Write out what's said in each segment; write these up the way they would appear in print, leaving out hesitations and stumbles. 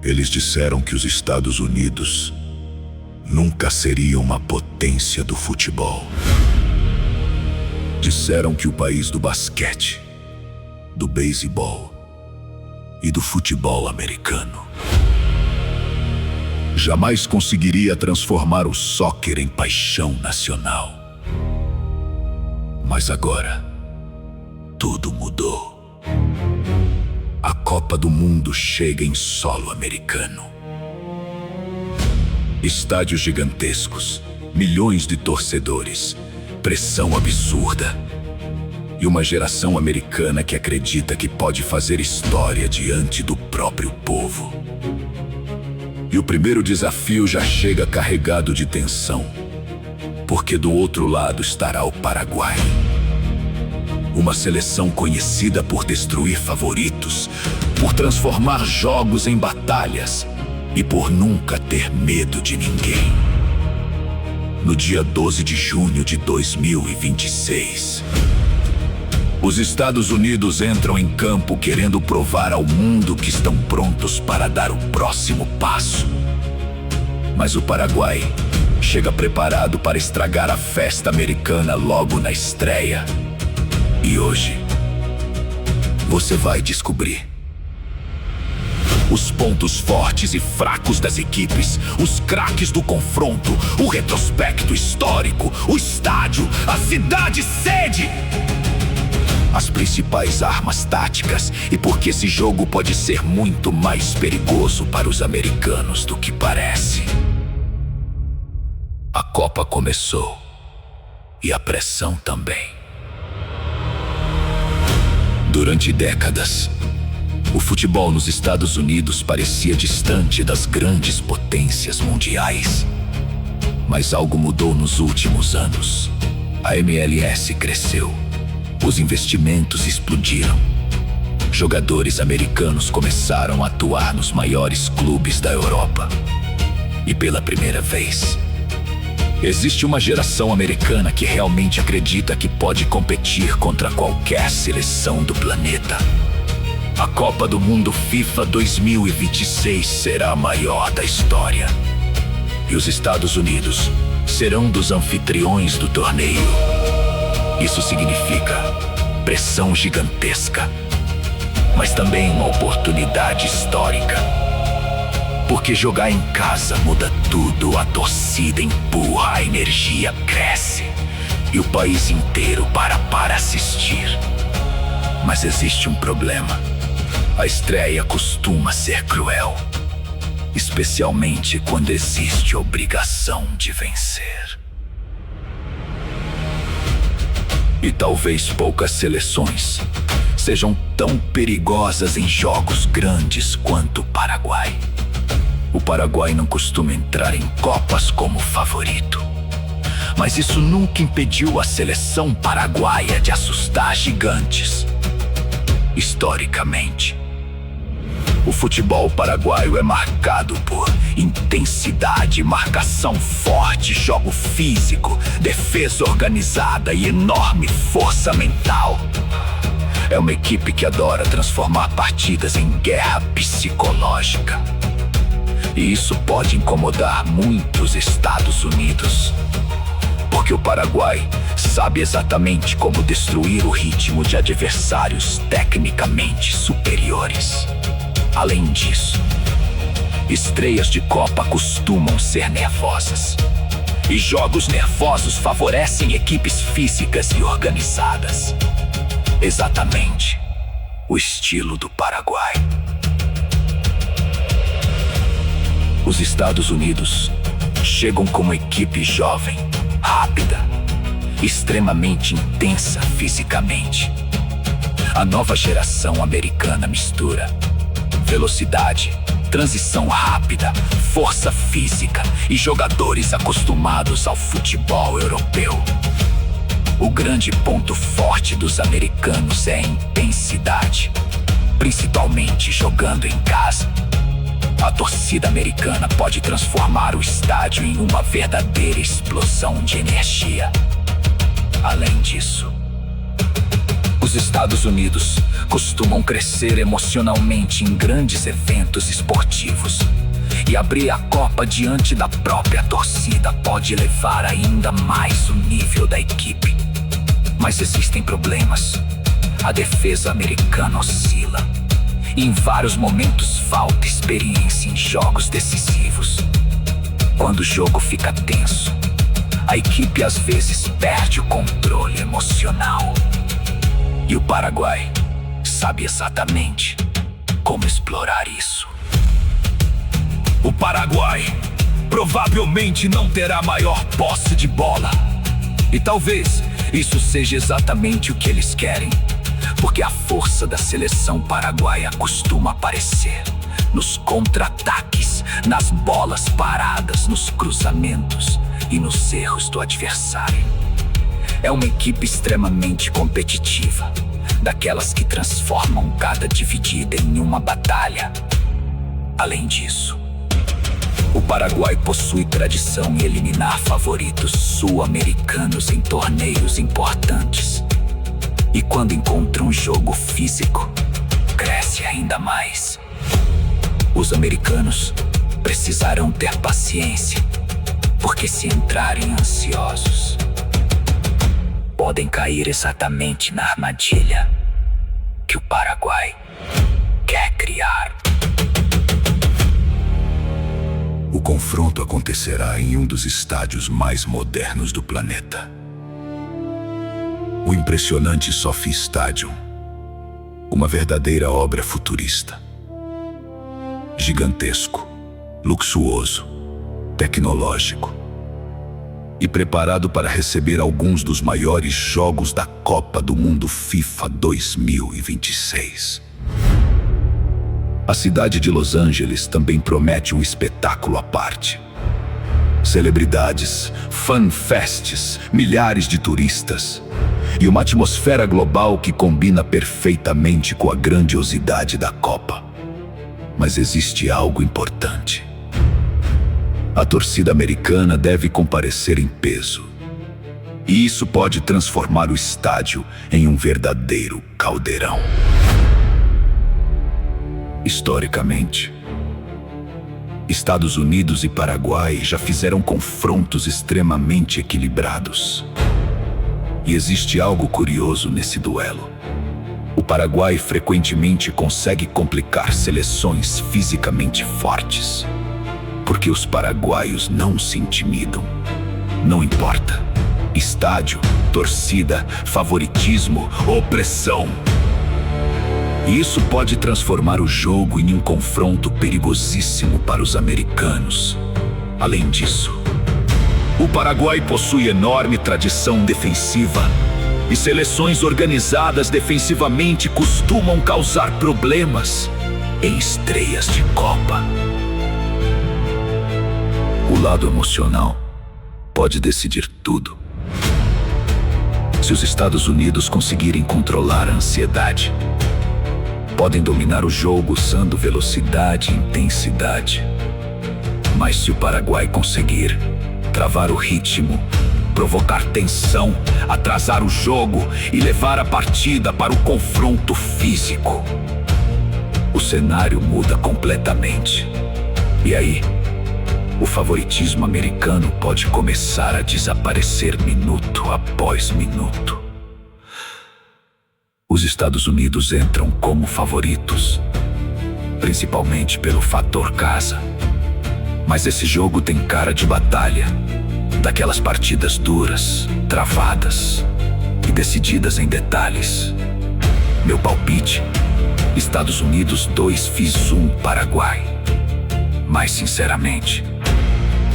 Eles disseram que os Estados Unidos nunca seriam uma potência do futebol. Disseram que o país do basquete, do beisebol e do futebol americano jamais conseguiria transformar o soccer em paixão nacional. Mas agora, tudo mudou. A Copa do Mundo chega em solo americano. Estádios gigantescos, milhões de torcedores, pressão absurda e uma geração americana que acredita que pode fazer história diante do próprio povo. E o primeiro desafio já chega carregado de tensão, porque do outro lado estará o Paraguai. Uma seleção conhecida por destruir favoritos, por transformar jogos em batalhas e por nunca ter medo de ninguém. No dia 12 de junho de 2026, os Estados Unidos entram em campo querendo provar ao mundo que estão prontos para dar o próximo passo. Mas o Paraguai chega preparado para estragar a festa americana logo na estreia. E hoje, você vai descobrir os pontos fortes e fracos das equipes, os craques do confronto, o retrospecto histórico, o estádio, a cidade sede, as principais armas táticas e por que esse jogo pode ser muito mais perigoso para os americanos do que parece. A Copa começou e a pressão também. Durante décadas, o futebol nos Estados Unidos parecia distante das grandes potências mundiais. Mas algo mudou nos últimos anos. A MLS cresceu. Os investimentos explodiram. Jogadores americanos começaram a atuar nos maiores clubes da Europa. E pela primeira vez, existe uma geração americana que realmente acredita que pode competir contra qualquer seleção do planeta. A Copa do Mundo FIFA 2026 será a maior da história. E os Estados Unidos serão dos anfitriões do torneio. Isso significa pressão gigantesca, mas também uma oportunidade histórica. Porque jogar em casa muda tudo, a torcida empurra, a energia cresce e o país inteiro para assistir. Mas existe um problema. A estreia costuma ser cruel, especialmente quando existe obrigação de vencer. E talvez poucas seleções sejam tão perigosas em jogos grandes quanto o Paraguai. O Paraguai não costuma entrar em Copas como favorito, mas isso nunca impediu a seleção paraguaia de assustar gigantes. Historicamente, o futebol paraguaio é marcado por intensidade, marcação forte, jogo físico, defesa organizada e enorme força mental. É uma equipe que adora transformar partidas em guerra psicológica. E isso pode incomodar muito os Estados Unidos, porque o Paraguai sabe exatamente como destruir o ritmo de adversários tecnicamente superiores. Além disso, estreias de Copa costumam ser nervosas. E jogos nervosos favorecem equipes físicas e organizadas. Exatamente o estilo do Paraguai. Os Estados Unidos chegam como equipe jovem, rápida, extremamente intensa fisicamente. A nova geração americana mistura velocidade, transição rápida, força física e jogadores acostumados ao futebol europeu. O grande ponto forte dos americanos é a intensidade, principalmente jogando em casa. A torcida americana pode transformar o estádio em uma verdadeira explosão de energia. Além disso, os Os Estados Unidos costumam crescer emocionalmente em grandes eventos esportivos. E abrir a Copa diante da própria torcida pode elevar ainda mais o nível da equipe. Mas existem problemas. A defesa americana oscila. E em vários momentos falta experiência em jogos decisivos. Quando o jogo fica tenso, a equipe às vezes perde o controle emocional. E o Paraguai sabe exatamente como explorar isso. O Paraguai provavelmente não terá maior posse de bola. E talvez isso seja exatamente o que eles querem, porque a força da seleção paraguaia costuma aparecer nos contra-ataques, nas bolas paradas, nos cruzamentos e nos erros do adversário. É uma equipe extremamente competitiva, daquelas que transformam cada dividida em uma batalha. Além disso, o Paraguai possui tradição em eliminar favoritos sul-americanos em torneios importantes. E quando encontra um jogo físico, cresce ainda mais. Os americanos precisarão ter paciência, porque se entrarem ansiosos, podem cair exatamente na armadilha que o Paraguai quer criar. O confronto acontecerá em um dos estádios mais modernos do planeta. O impressionante Sophie Stadium, uma verdadeira obra futurista. Gigantesco, luxuoso, tecnológico e preparado para receber alguns dos maiores jogos da Copa do Mundo FIFA 2026. A cidade de Los Angeles também promete um espetáculo à parte. Celebridades, fanfests, milhares de turistas e uma atmosfera global que combina perfeitamente com a grandiosidade da Copa. Mas existe algo importante. A torcida americana deve comparecer em peso. E isso pode transformar o estádio em um verdadeiro caldeirão. Historicamente, Estados Unidos e Paraguai já fizeram confrontos extremamente equilibrados. E existe algo curioso nesse duelo. O Paraguai frequentemente consegue complicar seleções fisicamente fortes, porque os paraguaios não se intimidam. Não importa. Estádio, torcida, favoritismo, opressão. E isso pode transformar o jogo em um confronto perigosíssimo para os americanos. Além disso, o Paraguai possui enorme tradição defensiva e seleções organizadas defensivamente costumam causar problemas em estreias de Copa. O lado emocional pode decidir tudo. Se os Estados Unidos conseguirem controlar a ansiedade, podem dominar o jogo usando velocidade e intensidade. Mas se o Paraguai conseguir travar o ritmo, provocar tensão, atrasar o jogo e levar a partida para o confronto físico, o cenário muda completamente. E aí, o favoritismo americano pode começar a desaparecer minuto após minuto. Os Estados Unidos entram como favoritos, principalmente pelo fator casa. Mas esse jogo tem cara de batalha, daquelas partidas duras, travadas e decididas em detalhes. Meu palpite: Estados Unidos 2-1 Paraguai. Mas sinceramente,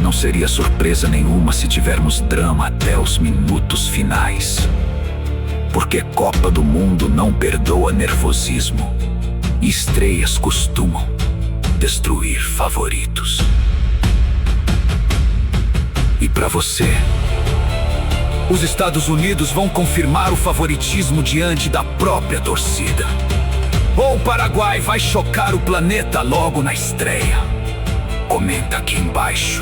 não seria surpresa nenhuma se tivermos drama até os minutos finais. Porque Copa do Mundo não perdoa nervosismo e estreias costumam destruir favoritos. E para você, os Estados Unidos vão confirmar o favoritismo diante da própria torcida? Ou o Paraguai vai chocar o planeta logo na estreia? Comenta aqui embaixo.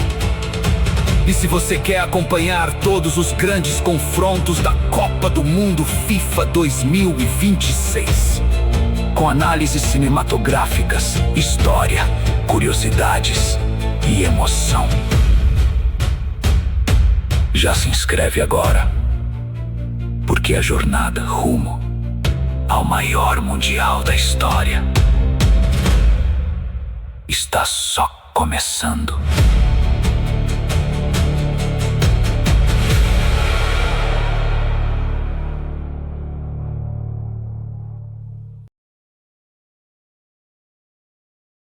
E se você quer acompanhar todos os grandes confrontos da Copa do Mundo FIFA 2026, com análises cinematográficas, história, curiosidades e emoção, já se inscreve agora, porque a jornada rumo ao maior mundial da história está só começando.